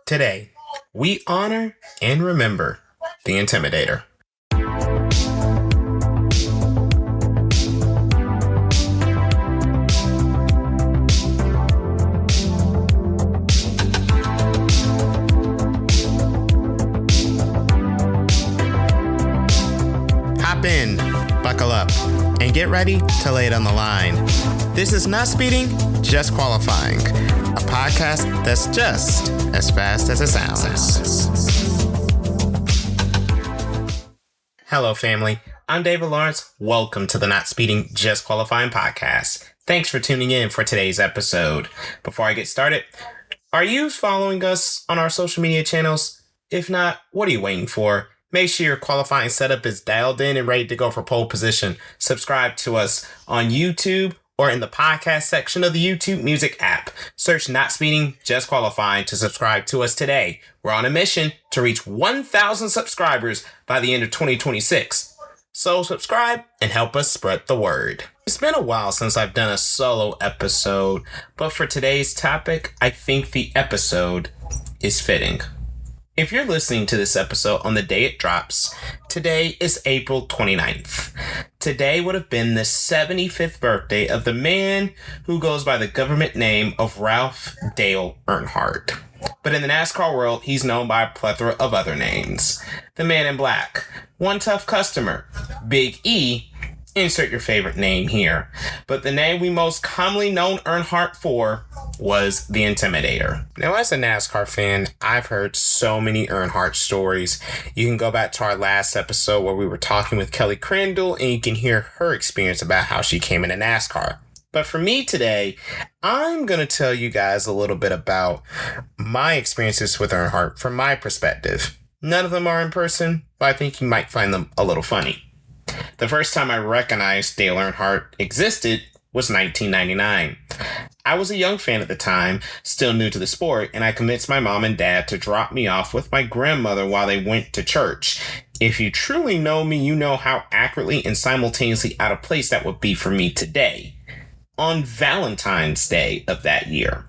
Today, we honor and remember the Intimidator. Hop in, buckle up, and get ready to lay it on the line. This is Not Speeding, Just Qualifying, a podcast that's just as fast as it sounds. Hello, family. I'm Dale Earnhardt. Welcome to the Not Speeding, Just Qualifying podcast. Thanks for tuning in for today's episode. Before I get started, are you following us on our social media channels? If not, what are you waiting for? Make sure your qualifying setup is dialed in and ready to go for pole position. Subscribe to us on YouTube or in the podcast section of the YouTube Music app. Search Not Speeding, Just Qualifying to subscribe to us today. We're on a mission to reach 1,000 subscribers by the end of 2026. So subscribe and help us spread the word. It's been a while since I've done a solo episode, but for today's topic, I think the episode is fitting. If you're listening to this episode on the day it drops, today is April 29th. Today would have been the 75th birthday of the man who goes by the government name of Ralph Dale Earnhardt. But in the NASCAR world, he's known by a plethora of other names. The Man in Black, One Tough Customer, Big E, insert your favorite name here. But the name we most commonly known Earnhardt for was the Intimidator. Now, as a NASCAR fan, I've heard so many Earnhardt stories. You can go back to our last episode where we were talking with Kelly Crandall, and you can hear her experience about how she came into NASCAR. But for me today, I'm going to tell you guys a little bit about my experiences with Earnhardt from my perspective. None of them are in person, but I think you might find them a little funny. The first time I recognized Dale Earnhardt existed was 1999. I was a young fan at the time, still new to the sport, and I convinced my mom and dad to drop me off with my grandmother while they went to church. If you truly know me, you know how accurately and simultaneously out of place that would be for me today, on Valentine's Day of that year.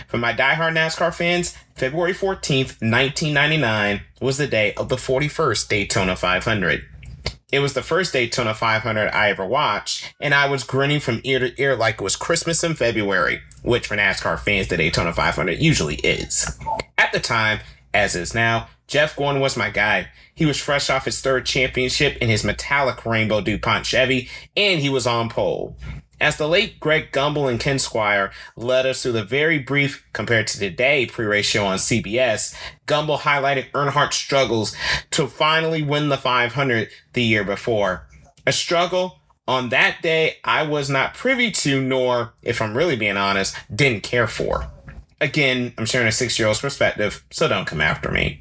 For my diehard NASCAR fans, February 14th, 1999 was the day of the 41st Daytona 500. It was the first Daytona 500 I ever watched, and I was grinning from ear to ear like it was Christmas in February, which for NASCAR fans, the Daytona 500 usually is. At the time, as is now, Jeff Gordon was my guy. He was fresh off his third championship in his metallic rainbow DuPont Chevy, and he was on pole. As the late Greg Gumbel and Ken Squire led us through the very brief, compared to today, pre-race show on CBS, Gumbel highlighted Earnhardt's struggles to finally win the 500 the year before. A struggle on that day I was not privy to, nor, if I'm really being honest, didn't care for. Again, I'm sharing a 6-year-old's perspective, so don't come after me.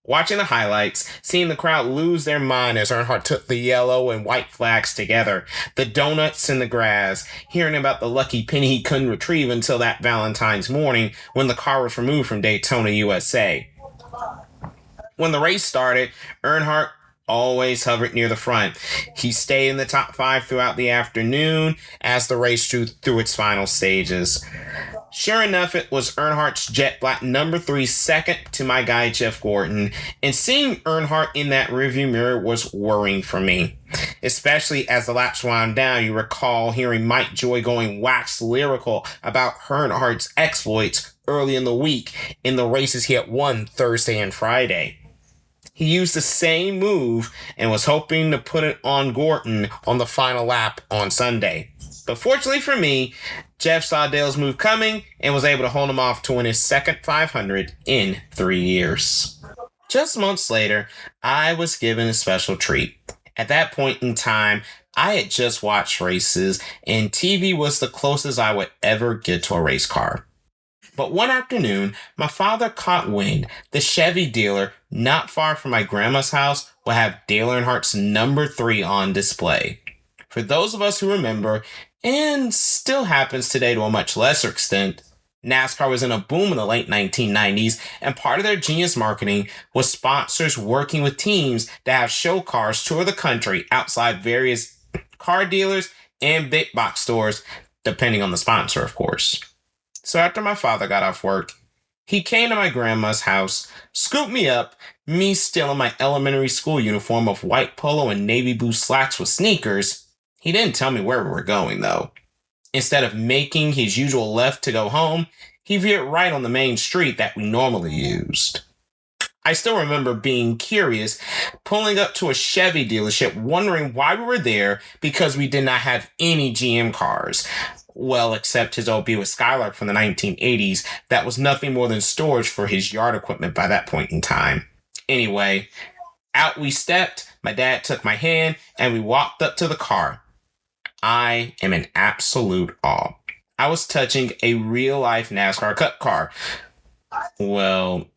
Watching the highlights, seeing the crowd lose their mind as Earnhardt took the yellow and white flags together, the donuts in the grass, hearing about the lucky penny he couldn't retrieve until that Valentine's morning when the car was removed from Daytona, USA. When the race started, Earnhardt always hovered near the front. He stayed in the top 5 throughout the afternoon as the race drew through its final stages. Sure enough, it was Earnhardt's jet black number 3 second to my guy Jeff Gordon, and seeing Earnhardt in that rearview mirror was worrying for me. Especially as the laps wound down, you recall hearing Mike Joy going wax lyrical about Earnhardt's exploits early in the week in the races he had won Thursday and Friday. He used the same move and was hoping to put it on Gordon on the final lap on Sunday. But fortunately for me, Jeff saw Dale's move coming and was able to hold him off to win his second 500 in 3 years. Just months later, I was given a special treat. At that point in time, I had just watched races, and TV was the closest I would ever get to a race car. But one afternoon, my father caught wind the Chevy dealer not far from my grandma's house would have Dale Earnhardt's number 3 on display. For those of us who remember, and still happens today to a much lesser extent, NASCAR was in a boom in the late 1990s, and part of their genius marketing was sponsors working with teams to have show cars tour the country outside various car dealers and big box stores, depending on the sponsor, of course. So after my father got off work, He came to my grandma's house, scooped me up, me still in my elementary school uniform of white polo and navy blue slacks with sneakers. He didn't tell me where we were going, though. Instead of making his usual left to go home, he veered right on the main street that we normally used. I still remember being curious, pulling up to a Chevy dealership, wondering why we were there because we did not have any GM cars. Well, except his old Buick Skylark from the 1980s that was nothing more than storage for his yard equipment by that point in time. Anyway, out we stepped, my dad took my hand, and we walked up to the car. I am in absolute awe. I was touching a real-life NASCAR Cup car. Well,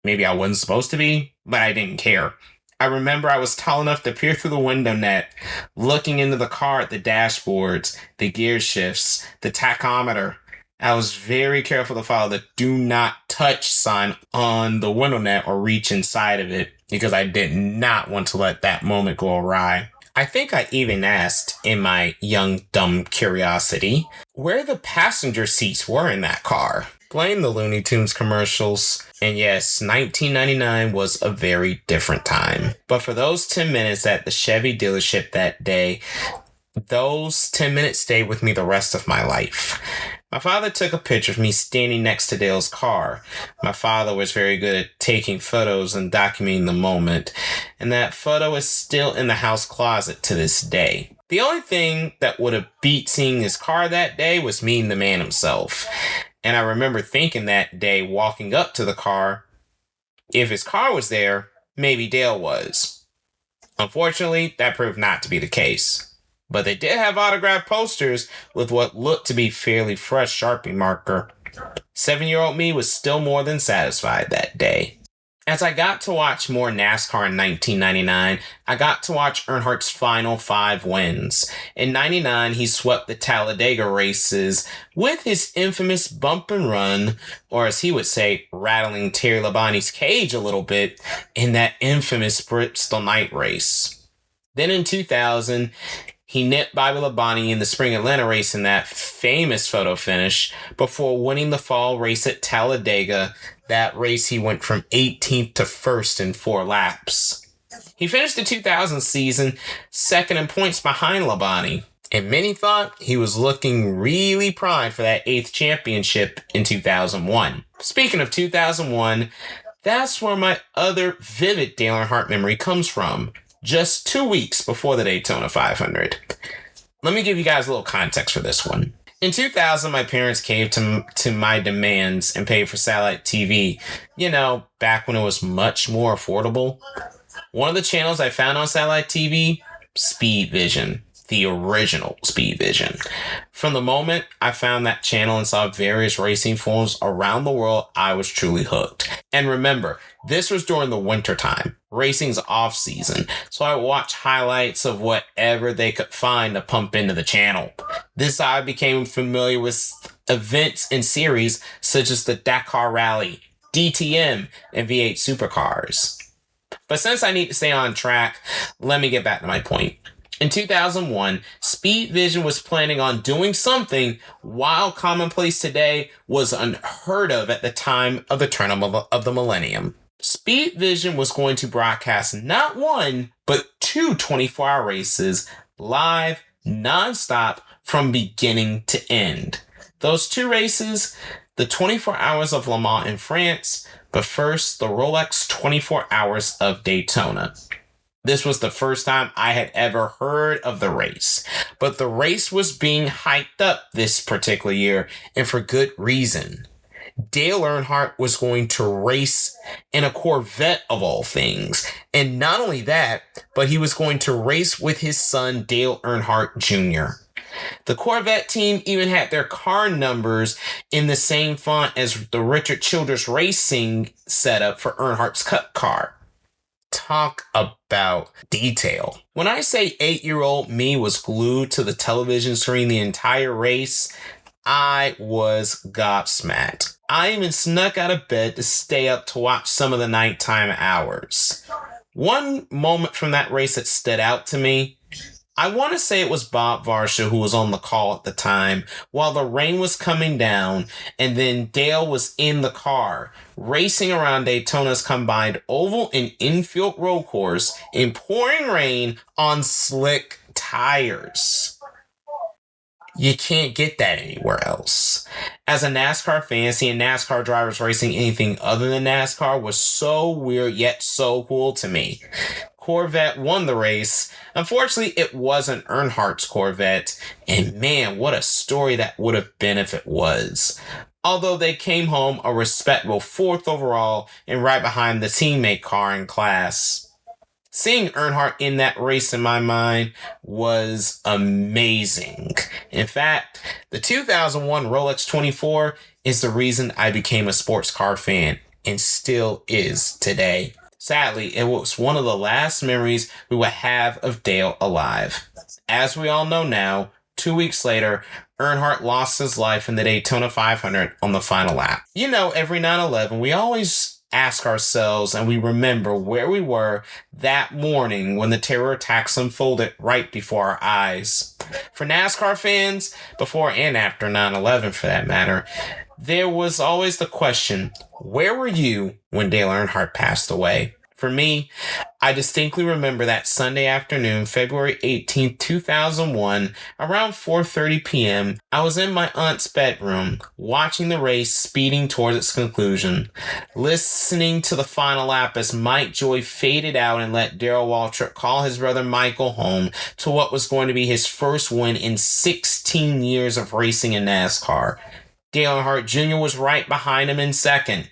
maybe I wasn't supposed to be, but I didn't care. I remember I was tall enough to peer through the window net, looking into the car at the dashboards, the gear shifts, the tachometer. I was very careful to follow the do not touch sign on the window net or reach inside of it because I did not want to let that moment go awry. I think I even asked, in my young, dumb curiosity, where the passenger seats were in that car. Blame the Looney Tunes commercials. And yes, 1999 was a very different time. But for those 10 minutes at the Chevy dealership that day, those 10 minutes stayed with me the rest of my life. My father took a picture of me standing next to Dale's car. My father was very good at taking photos and documenting the moment, and that photo is still in the house closet to this day. The only thing that would have beat seeing his car that day was meeting the man himself. And I remember thinking that day, walking up to the car, if his car was there, maybe Dale was. Unfortunately, that proved not to be the case. But they did have autographed posters with what looked to be fairly fresh Sharpie marker. 7-year-old me was still more than satisfied that day. As I got to watch more NASCAR in 1999, I got to watch Earnhardt's final 5 wins. In 99, he swept the Talladega races with his infamous bump and run, or as he would say, rattling Terry Labonte's cage a little bit in that infamous Bristol night race. Then in 2000, he nipped Bobby Labonte in the spring Atlanta race in that famous photo finish before winning the fall race at Talladega. That race he went from 18th to 1st in 4 laps. He finished the 2000 season second in points behind Labonte, and many thought he was looking really primed for that 8th championship in 2001. Speaking of 2001, that's where my other vivid Dale Earnhardt memory comes from. Just 2 weeks before the Daytona 500. Let me give you guys a little context for this one. In 2000, my parents caved to my demands and paid for satellite TV. You know, back when it was much more affordable. One of the channels I found on satellite TV, Speed Vision. The original Speed Vision. From the moment I found that channel and saw various racing forums around the world, I was truly hooked. And remember, this was during the winter time, racing's off season, so I watched highlights of whatever they could find to pump into the channel. This is how I became familiar with events and series such as the Dakar Rally, DTM, and V8 Supercars. But since I need to stay on track, let me get back to my point. In 2001, Speed Vision was planning on doing something while commonplace today was unheard of at the time of the turn of the millennium. Speed Vision was going to broadcast not 1, but 2 24-hour races live, non-stop, from beginning to end. Those 2 races, the 24 Hours of Le Mans in France, but first the Rolex 24 Hours of Daytona. This was the first time I had ever heard of the race, but the race was being hyped up this particular year, and for good reason. Dale Earnhardt was going to race in a Corvette of all things, and not only that, but he was going to race with his son Dale Earnhardt Jr. The Corvette team even had their car numbers in the same font as the Richard Childress Racing setup for Earnhardt's Cup car. Talk about detail. When I say 8-year-old me was glued to the television screen the entire race, I was gobsmacked. I even snuck out of bed to stay up to watch some of the nighttime hours. One moment from that race that stood out to me, I want to say it was Bob Varsha who was on the call at the time while the rain was coming down, and then Dale was in the car racing around Daytona's combined oval and infield road course in pouring rain on slick tires. You can't get that anywhere else. As a NASCAR fan, seeing NASCAR drivers racing anything other than NASCAR was so weird yet so cool to me. Corvette won the race. Unfortunately, it wasn't Earnhardt's Corvette, and man, what a story that would have been if it was. Although they came home a respectable 4th overall and right behind the teammate car in class. Seeing Earnhardt in that race in my mind was amazing. In fact, the 2001 Rolex 24 is the reason I became a sports car fan and still is today. Sadly, it was one of the last memories we would have of Dale alive. As we all know now, 2 weeks later, Earnhardt lost his life in the Daytona 500 on the final lap. You know, every 9/11, we always ask ourselves and we remember where we were that morning when the terror attacks unfolded right before our eyes. For NASCAR fans, before and after 9/11 for that matter, there was always the question, where were you when Dale Earnhardt passed away? For me, I distinctly remember that Sunday afternoon, February 18th, 2001, around 4:30 p.m., I was in my aunt's bedroom, watching the race speeding towards its conclusion, listening to the final lap as Mike Joy faded out and let Darrell Waltrip call his brother Michael home to what was going to be his first win in 16 years of racing in NASCAR. Dale Earnhardt Jr. was right behind him in second.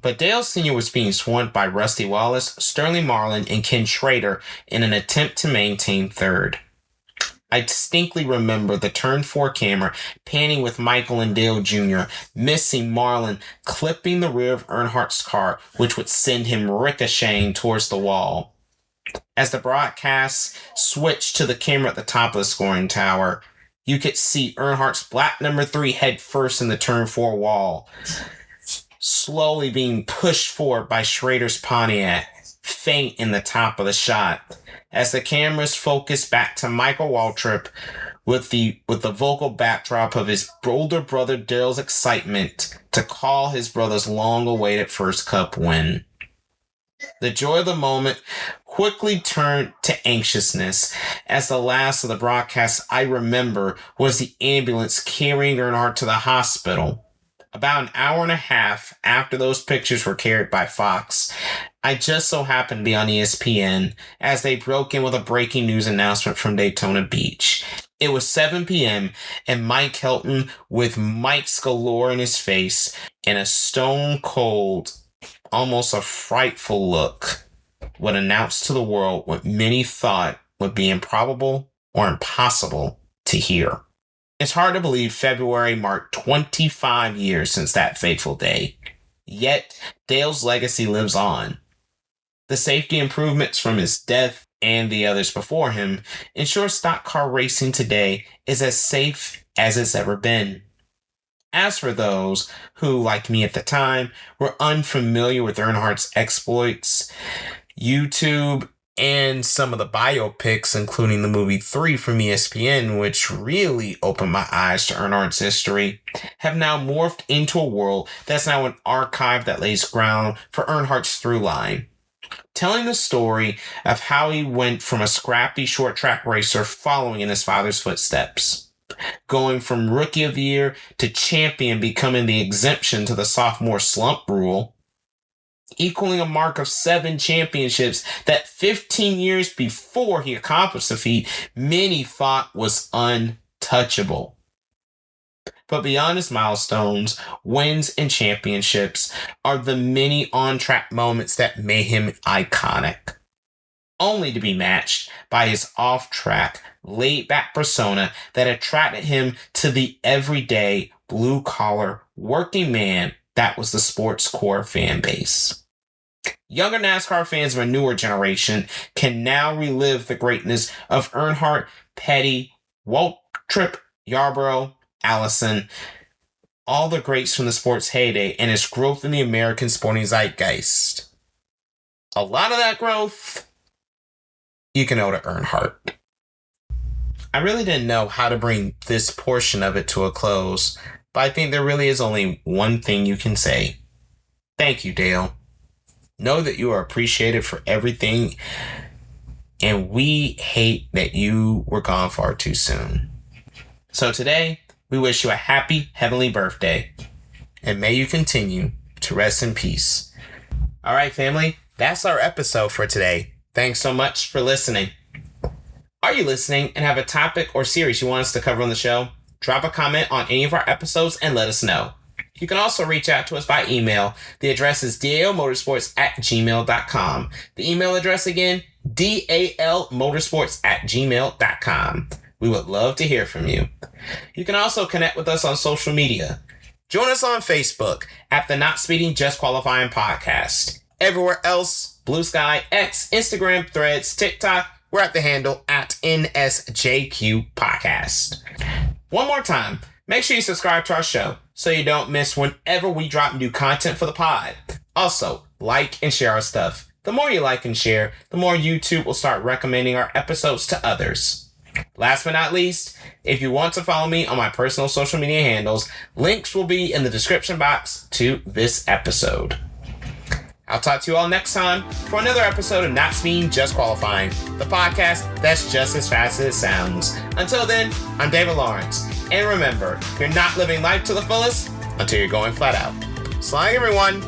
But Dale Sr. was being swamped by Rusty Wallace, Sterling Marlin, and Ken Schrader in an attempt to maintain third. I distinctly remember the turn 4 camera panning with Michael and Dale Jr., missing Marlin, clipping the rear of Earnhardt's car, which would send him ricocheting towards the wall. As the broadcast switched to the camera at the top of the scoring tower, you could see Earnhardt's black number 3 head first in the turn 4 wall, slowly being pushed forward by Schrader's Pontiac, faint in the top of the shot. As the cameras focused back to Michael Waltrip with the vocal backdrop of his older brother Daryl's excitement to call his brother's long-awaited first Cup win. The joy of the moment quickly turned to anxiousness as the last of the broadcast I remember was the ambulance carrying Earnhardt to the hospital. About an hour and a half after those pictures were carried by Fox, I just so happened to be on ESPN as they broke in with a breaking news announcement from Daytona Beach. It was 7 p.m. and Mike Hilton, with Mike's galore in his face and a stone cold, almost a frightful look, would announce to the world what many thought would be improbable or impossible to hear. It's hard to believe February marked 25 years since that fateful day. Yet, Dale's legacy lives on. The safety improvements from his death and the others before him ensure stock car racing today is as safe as it's ever been. As for those who, like me at the time, were unfamiliar with Earnhardt's exploits, YouTube and some of the biopics, including the movie 3 from ESPN, which really opened my eyes to Earnhardt's history, have now morphed into a world that's now an archive that lays ground for Earnhardt's through line, telling the story of how he went from a scrappy short track racer following in his father's footsteps, going from Rookie of the Year to champion, becoming the exemption to the sophomore slump rule, equaling a mark of 7 championships that 15 years before he accomplished the feat, many thought was untouchable. But beyond his milestones, wins, and championships are the many on-track moments that made him iconic, only to be matched by his off-track, laid-back persona that attracted him to the everyday, blue-collar, working man that was the sports core fan base. Younger NASCAR fans of a newer generation can now relive the greatness of Earnhardt, Petty, Waltrip, Yarborough, Allison, all the greats from the sport's heyday and its growth in the American sporting zeitgeist. A lot of that growth you can owe to Earnhardt. I really didn't know how to bring this portion of it to a close, but I think there really is only one thing you can say. Thank you, Dale. Know that you are appreciated for everything, and we hate that you were gone far too soon. So today, we wish you a happy heavenly birthday, and may you continue to rest in peace. All right, family, that's our episode for today. Thanks so much for listening. Are you listening and have a topic or series you want us to cover on the show? Drop a comment on any of our episodes and let us know. You can also reach out to us by email. The address is dalmotorsports@gmail.com. The email address again, dalmotorsports@gmail.com. We would love to hear from you. You can also connect with us on social media. Join us on Facebook at the Not Speeding Just Qualifying Podcast. Everywhere else, Blue Sky, X, Instagram, Threads, TikTok, we're at the handle at NSJQ Podcast. One more time, make sure you subscribe to our show so you don't miss whenever we drop new content for the pod. Also, like and share our stuff. The more you like and share, the more YouTube will start recommending our episodes to others. Last but not least, if you want to follow me on my personal social media handles, links will be in the description box to this episode. I'll talk to you all next time for another episode of Not Speeding Just Qualifying, the podcast that's just as fast as it sounds. Until then, I'm David Lawrence. And remember, you're not living life to the fullest until you're going flat out. So long, everyone.